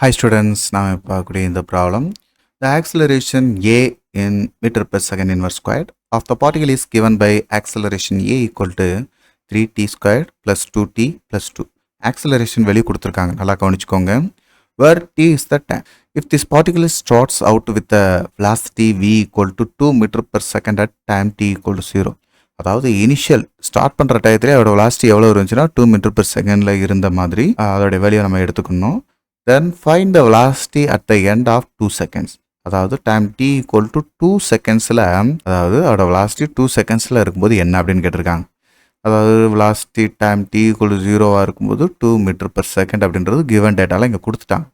Hi students, now we பார்க்கக்கூடிய இந்த problem. The acceleration a in meter per second inverse squared of the particle is given by acceleration a equal to 3t squared plus 2t plus 2. Acceleration value கொடுத்திருக்காங்க, நல்லா கவனிச்சுக்கோங்க. Where t is the time. If this particle starts out with the velocity v equal to 2 meter per second at time t equal to 0. அதாவது initial start பண்ணுற டயத்துல அதோட velocity எவ்வளோ இருந்துச்சுன்னா 2 meter per secondல இருந்த மாதிரி அதோட வேல்யூ நம்ம எடுத்துக்கணும். Then find the velocity at the end of 2 seconds. அதாவது டைம் t equal to 2 secondsல அதாவது அதோட velocity 2 secondsல இருக்கும்போது என்ன அப்படின்னு கேட்டிருக்காங்க. அதாவது velocity time t equal to 0 இருக்கும்போது 2 meter per second அப்படின்றது given dataல இங்கே கொடுத்துட்டாங்க.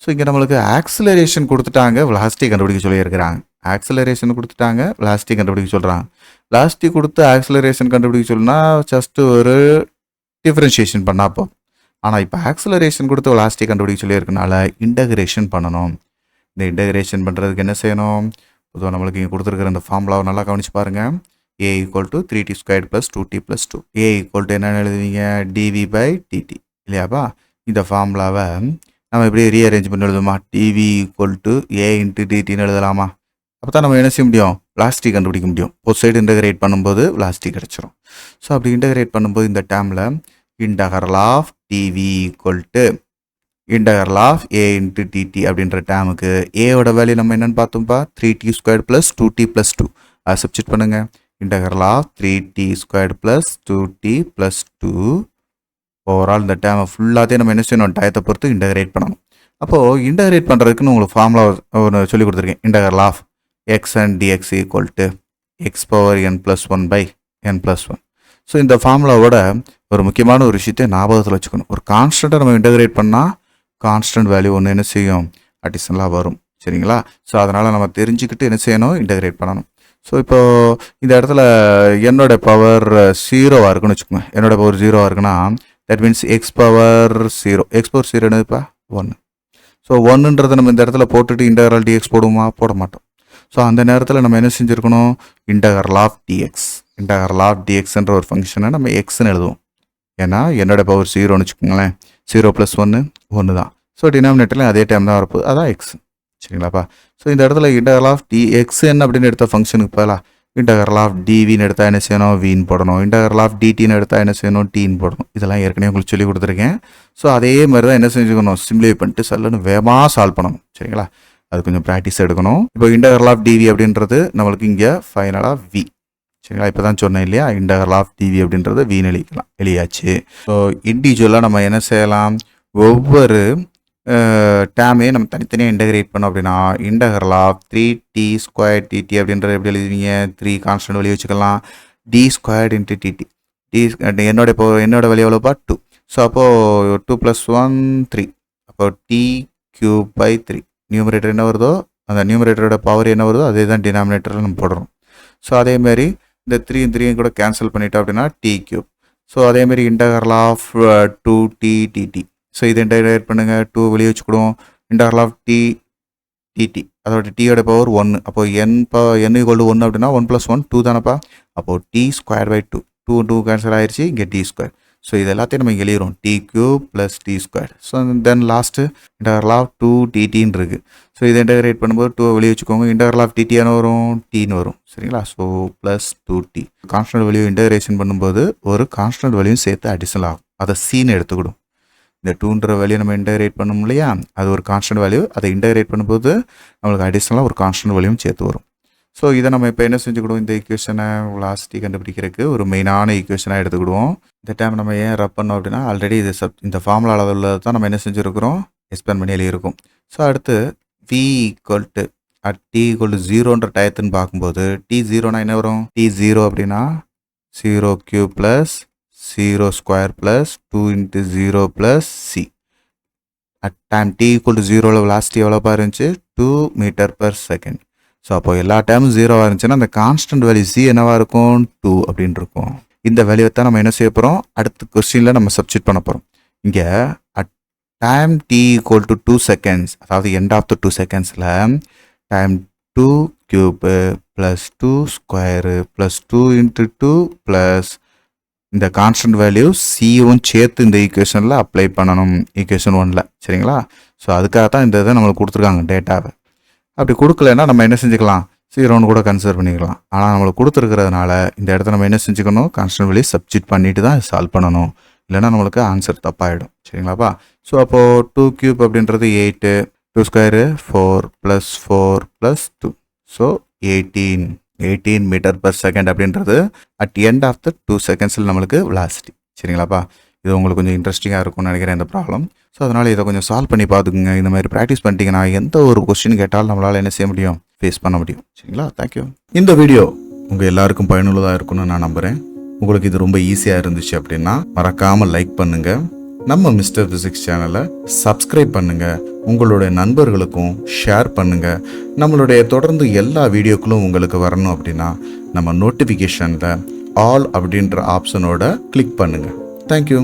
ஸோ இங்கே நம்மளுக்கு ஆக்சிலரேஷன் கொடுத்துட்டாங்க, velocity கண்டுபிடிக்க சொல்லியிருக்கிறாங்க. ஆக்சிலரேஷன் கொடுத்துட்டாங்க, velocity கண்டுபிடிக்க சொல்கிறாங்க. velocity கொடுத்து ஆக்சிலரேஷன் கண்டுபிடிக்க சொல்லுனா ஜஸ்ட் ஒரு டிஃப்ரென்ஷியேஷன் பண்ணாப்போ. ஆனால் இப்போ ஆக்சிலரேஷன் கொடுத்து velocity கண்டுபிடிக்க சொல்லியிருக்கனால இன்டகிரேஷன் பண்ணணும். இந்த இன்டகிரேஷன் பண்ணுறதுக்கு என்ன செய்யணும்? பொதுவாக நம்மளுக்கு இங்கே கொடுத்துருக்குற இந்த ஃபார்முலாவை நல்லா கவனிச்சு பாருங்கள். a equal to 3t square plus 2t plus 2. a equal to என்னென்னு எழுதுவீங்க? dv பை dt இல்லையாப்பா? இந்த ஃபார்முலாவை நம்ம எப்படி ரீஅரேஞ்ச் பண்ணி எழுதுமா? dv equal to a into dtன்னு எழுதலாமா? அப்போ தான் நம்ம என்ன செய்ய முடியும்? velocity கண்டுபிடிக்க முடியும். ஒரு சைடு இன்டகிரேட் பண்ணும்போது velocity கிடச்சிரும். ஸோ அப்படி இன்டகிரேட் பண்ணும்போது இந்த டேர்மில் integral of dv equal to integral of a into dt அப்படின்ற டேமுக்கு a ஓட வேல்யூ நம்ம என்னன்னு பார்த்தோம்ப்பா? 3t squared plus 2t plus 2. அதை சப்ஸ்டிட் பண்ணுங்க. integral of 3t squared plus 2t plus 2. Overall இந்த டேமை ஃபுல்லாத்தையும் நம்ம என்ன செய்யணும்? டயத்தை பொறுத்து இன்டகிரேட் பண்ணணும். அப்போது இன்டகிரேட் பண்ணுறதுக்குன்னு உங்களுக்கு ஃபார்முலா ஒன்று சொல்லி கொடுத்துருக்கேன். integral of x and dx equal to x power n plus 1 by n plus 1. So இந்த ஃபார்முலாவோட ஒரு முக்கியமான ஒரு விஷயத்தை ஞாபகத்தில் வச்சுக்கணும். ஒரு கான்ஸ்டண்ட்டை நம்ம இன்டகிரேட் பண்ணால் கான்ஸ்டன்ட் வேல்யூ ஒன்று என்ன செய்யும்? அடிஷனலாக வரும். சரிங்களா? ஸோ அதனால் நம்ம தெரிஞ்சுக்கிட்டு என்ன செய்யணும்? இன்டகிரேட் பண்ணணும். ஸோ இப்போது இந்த இடத்துல என்னோட பவர் 0 இருக்குன்னு வச்சுக்கோங்க. என்னோட பவர் 0 இருக்குன்னா that means X power 0. X power 0 என்னதுப்பா? 1. ஸோ 1ன்றதை நம்ம இந்த இடத்துல போட்டுட்டு இன்டகரல் டிஎக்ஸ் போடுவோமா? போட மாட்டோம். ஸோ அந்த நேரத்தில் நம்ம என்ன செஞ்சுருக்கணும்? Integral of d x. Integral of டிஎக்ஸ்ன்ற ஒரு ஃபங்க்ஷனை நம்ம எக்ஸ்ன்னு எழுதுவோம். ஏன்னா என்னோட பவர் 0ன்னு வச்சுக்கோங்களேன். 0 + 1 1 தான். ஸோ டினாமினேட்டர்லையும் அதே டைம் தான் வரப்போகுது, அதான் எக்ஸ். சரிங்களாப்பா? ஸோ இந்த இடத்துல இன்டகரல் ஆஃப் டிஎக்ஸ்என் அப்படின்னு எடுத்த ஃபங்க்ஷனுக்கு பதிலாக இன்டகரல் ஆஃப் டிவின்னு எடுத்தால் என்ன செய்யணும்? வின்னு போடணும். இன்டகரல் ஆஃப் டிடின்னு எடுத்தால் என்ன செய்யணும்? டீன்னு போடணும். இதெல்லாம் ஏற்கனவே உங்களுக்கு சொல்லி கொடுத்துருக்கேன். ஸோ அதே மாதிரி தான் என்ன செஞ்சுக்கணும்? சிம்ப்ளிஃபை பண்ணிட்டு சல்லுன்னு வேகமாக சால்வ் பண்ணணும். சரிங்களா? அது கொஞ்சம் ப்ராக்டிஸ் எடுக்கணும். இப்போ இன்டகரல் ஆஃப் டிவி அப்படின்றது நம்மளுக்கு இங்கே ஃபைனலாக வி. சரிங்களா? இப்போ தான் சொன்னேன் இல்லையா? இன்டகரல் ஆஃப் டிவி அப்படின்றத வின்னு எழுதியாச்சு. ஸோ இண்டிவிஜுவலாக நம்ம என்ன செய்யலாம்? ஒவ்வொரு டேமையும் நம்ம தனித்தனியாக இன்டகிரேட் பண்ணோம் அப்படின்னா integral of 3t square DD அப்படின்றத எப்படி எழுதுவீங்க? 3 கான்ஸ்டன்ட் வெளியே வச்சுக்கலாம். T squared into D T. T என்னோட வெளியே எவ்வளோப்பா? 2. ஸோ அப்போது 2 + 1 3. அப்போது டி கியூப் பை 3. நியூமரேட்டர் என்ன வருதோ அந்த நியூமரேட்டரோட பவர் என்ன வருதோ அதே தான் டினாமினேட்டரில் நம்ம போடுறோம். ஸோ அதேமாரி இந்த 3 கூட கேன்சல் பண்ணிட்டோம் அப்படின்னா டி கியூப். ஸோ அதேமாரி integral of 2t D T. So இதை இன்டகிரேட் பண்ணுங்கள். 2 வெளியே வச்சுக்கிடுவோம். இன்டகரல் ஆஃப் டி டிடி அதோட டீயோட பவர் 1. அப்போது n = 1 அப்படின்னா 1 + 1 2 தானப்பா? அப்போது டி ஸ்கொயர் பை 2. 2 கேன்சல் ஆயிடுச்சு. இங்கே டி ஸ்கொயர். ஸோ இது எல்லாத்தையும் நம்ம இங்கே எழுதிடும். T cube plus t square. So then last integral of 2 டிடின்னு இருக்குது. ஸோ இதை இன்டகிரேட் பண்ணும்போது 2 வெளியே வச்சுக்கோங்க. இன்டகரல் ஆஃப் டிடி என்ன வரும்? டீன்னு வரும். சரிங்களா? So plus 2t. Constant value integration பண்ணும்போது ஒரு கான்ஸ்டன்ட் வேல்யூ சேர்த்து அடிஷனல் ஆகும். அதை சீன்னு எடுத்துக்கிடும். இந்த 2ன்ற வேல்யூ நம்ம இன்டகிரேட் பண்ணணும் இல்லையா? அது ஒரு கான்ஸ்டன்ட் வேல்யூ. அதை இன்டகிரேட் பண்ணும்போது நம்மளுக்கு அடிஷனலாக ஒரு கான்ஸ்டன்ட் வேல்யூவும் சேர்த்து வரும். ஸோ இதை நம்ம இப்போ என்ன செஞ்சுக்கிடுவோம்? இந்த ஈக்குவேஷனை velocity கண்டுபிடிக்கிறதுக்கு ஒரு மெயினான ஈக்குவேஷனாக எடுத்துக்கிடுவோம். இந்த டைம் நம்ம ஏன் ரப் பண்ணோம் அப்படின்னா ஆல்ரெடி இது இந்த ஃபார்முலா அளவில் தான் நம்ம என்ன செஞ்சுருக்கிறோம்? எக்ஸ்பேண்ட் பண்ணி எழுதியிருக்கோம். ஸோ அடுத்து v equal to at t = 0ன்ற டயத்துன்னு பார்க்கும்போது t 0னா என்ன வரும்? t 0 அப்படின்னா 0 cube plus 0 square plus 2 × 0 plus c. At time t = 0ல் velocity எவ்வளோப்பா இருந்துச்சு? 2 மீட்டர் பர் செகண்ட். ஸோ அப்போ எல்லா டைமும் 0வாக இருந்துச்சுன்னா அந்த கான்ஸ்டன்ட் வேல்யூ சி என்னவாக இருக்கும்? 2 அப்படின்னு இருக்கும். இந்த வேல்யூவை தான் நம்ம என்ன செய்ய போகிறோம்? அடுத்த கொஸ்டினில் நம்ம சப்ஸ்டிட் பண்ண போகிறோம். இங்கே அட் டைம் t = 2 seconds அதாவது எண்ட் ஆஃப் த 2 செகண்ட்ஸில் time 2 cube plus 2 square plus 2 × 2 plus இந்த கான்ஸ்டன்ட் வேல்யூ சியும் சேர்த்து இந்த ஈக்குவேஷனில் அப்ளை பண்ணணும் ஈக்குவேஷன் 1ல். சரிங்களா? ஸோ அதுக்காக தான் இந்த இதை நம்மளுக்கு கொடுத்துருக்காங்க டேட்டாவை. அப்படி கொடுக்கலன்னா நம்ம என்ன செஞ்சுக்கலாம், 0ன்னு கூட கன்சிடர் பண்ணிக்கலாம். ஆனால் நம்மளுக்கு கொடுத்துருக்கிறதுனால இந்த இடத்த நம்ம என்ன செஞ்சுக்கணும், கான்ஸ்டன்ட் வேல்யூ சப்ஸ்டிட் பண்ணிட்டு தான் சால்வ் பண்ணணும். இல்லைன்னா நம்மளுக்கு ஆன்சர் தப்பாயிடும். சரிங்களாப்பா? ஸோ அப்போது 2 கியூப் அப்படின்றது 8, 2 square 4 + 4 + 2. So 18 metre per second அப்படின்றது அட் எண்ட் ஆஃப் த 2 செகண்ட்ஸில் நம்மளுக்கு வெலாசிட்டி. சரிங்களாப்பா? இது உங்களுக்கு கொஞ்சம் இன்ட்ரெஸ்டிங்காக இருக்கும்னு நினைக்கிறேன் இந்த ப்ராப்ளம். ஸோ அதனால் இதை கொஞ்சம் சால்வ் பண்ணி பார்த்துக்குங்க. இந்த மாதிரி ப்ராக்டிஸ் பண்ணிட்டீங்கன்னா எந்த ஒரு கொஸ்டின் கேட்டாலும் நம்மளால் என்ன செய்ய முடியும், ஃபேஸ் பண்ண முடியும். சரிங்களா? தேங்க்யூ. இந்த வீடியோ உங்கள் எல்லாருக்கும் பயனுள்ளதாக இருக்கும்னு நான் நம்புகிறேன். உங்களுக்கு இது ரொம்ப ஈஸியாக இருந்துச்சு அப்படின்னா மறக்காமல் லைக் பண்ணுங்கள். நம்ம மிஸ்டர் ஃபிசிக்ஸ் சேனலை சப்ஸ்கிரைப் பண்ணுங்கள். உங்களுடைய நண்பர்களுக்கும் ஷேர் பண்ணுங்கள். நம்மளுடைய தொடர்ந்து எல்லா வீடியோக்களும் உங்களுக்கு வரணும் அப்படின்னா நம்ம நோட்டிஃபிகேஷனில் ஆல் அப்படின்ற ஆப்ஷனோட கிளிக் பண்ணுங்கள். தேங்க்யூ.